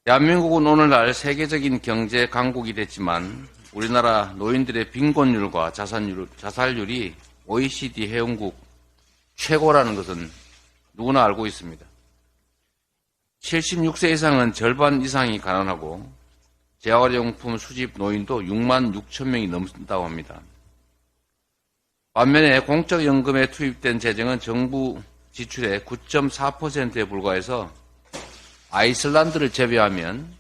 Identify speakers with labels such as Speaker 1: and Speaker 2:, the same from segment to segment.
Speaker 1: 대한민국은 오늘날 세계적인 경제 강국이 됐지만 우리나라 노인들의 빈곤율과 자살률이 OECD 회원국 최고라는 것은 누구나 알고 있습니다. 76세 이상은 절반 이상이 가난하고 재활용품 수집 노인도 6만 6천 명이 넘는다고 합니다. 반면에 공적연금에 투입된 재정은 정부 지출의 9.4%에 불과해서 아이슬란드를 제외하면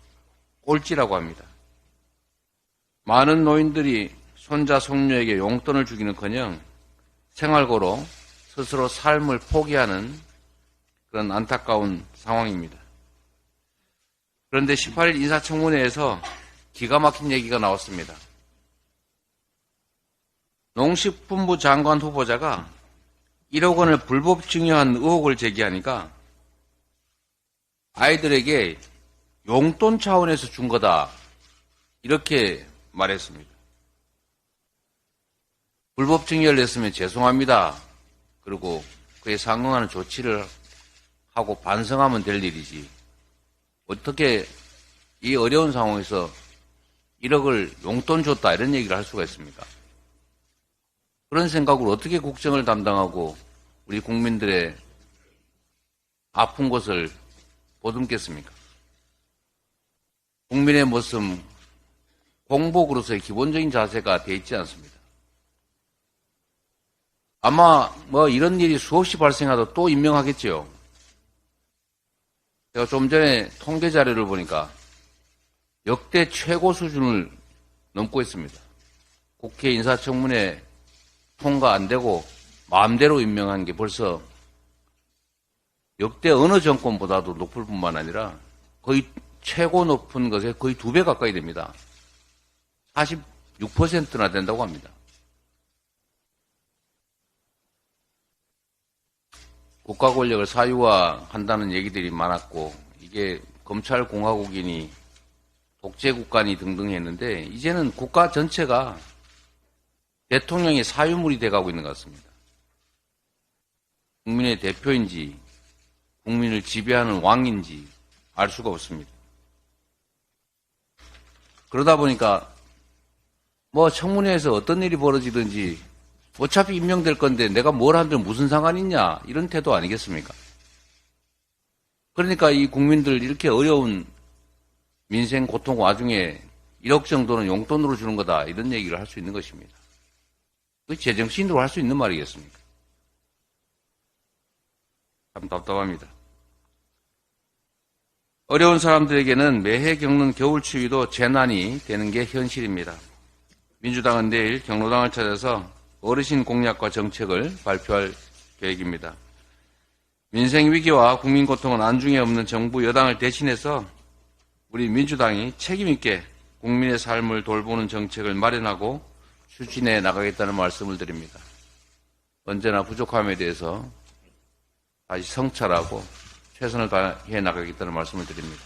Speaker 1: 꼴찌라고 합니다. 많은 노인들이 손자 손녀에게 용돈을 주기는커녕 생활고로 스스로 삶을 포기하는 그런 안타까운 상황입니다. 그런데 18일 인사청문회에서 기가 막힌 얘기가 나왔습니다. 농식품부 장관 후보자가 1억 원을 불법 증여한 의혹을 제기하니까 아이들에게 용돈 차원에서 준 거다 이렇게 말했습니다. 불법 증여를 했으면 죄송합니다. 그리고 그에 상응하는 조치를 하고 반성하면 될 일이지. 어떻게 이 어려운 상황에서 1억을 용돈 줬다 이런 얘기를 할 수가 있습니까? 그런 생각으로 어떻게 국정을 담당하고 우리 국민들의 아픈 것을 보듬겠습니까? 국민의 모습, 공복으로서의 기본적인 자세가 되어 있지 않습니다. 아마 이런 일이 수없이 발생하도 또 임명하겠지요. 제가 좀 전에 통계 자료를 보니까 역대 최고 수준을 넘고 있습니다. 국회 인사청문회 통과 안 되고 마음대로 임명한 게 벌써 역대 어느 정권보다도 높을 뿐만 아니라 거의 최고 높은 것에 거의 2배 가까이 됩니다. 46%나 된다고 합니다. 국가 권력을 사유화한다는 얘기들이 많았고 이게 검찰공화국이니 독재국가니 등등 했는데 이제는 국가 전체가 대통령의 사유물이 돼가고 있는 것 같습니다. 국민의 대표인지 국민을 지배하는 왕인지 알 수가 없습니다. 그러다 보니까 청문회에서 어떤 일이 벌어지든지 어차피 임명될 건데 내가 뭘 하든 무슨 상관 있냐 이런 태도 아니겠습니까? 그러니까 이 국민들 이렇게 어려운 민생 고통 와중에 1억 정도는 용돈으로 주는 거다 이런 얘기를 할 수 있는 것입니다. 그 제정신으로 할 수 있는 말이겠습니까? 참 답답합니다. 어려운 사람들에게는 매해 겪는 겨울추위도 재난이 되는 게 현실입니다. 민주당은 내일 경로당을 찾아서 어르신 공약과 정책을 발표할 계획입니다. 민생 위기와 국민 고통은 안중에 없는 정부 여당을 대신해서 우리 민주당이 책임 있게 국민의 삶을 돌보는 정책을 마련하고 추진해 나가겠다는 말씀을 드립니다. 언제나 부족함에 대해서 다시 성찰하고 최선을 다해 나가겠다는 말씀을 드립니다.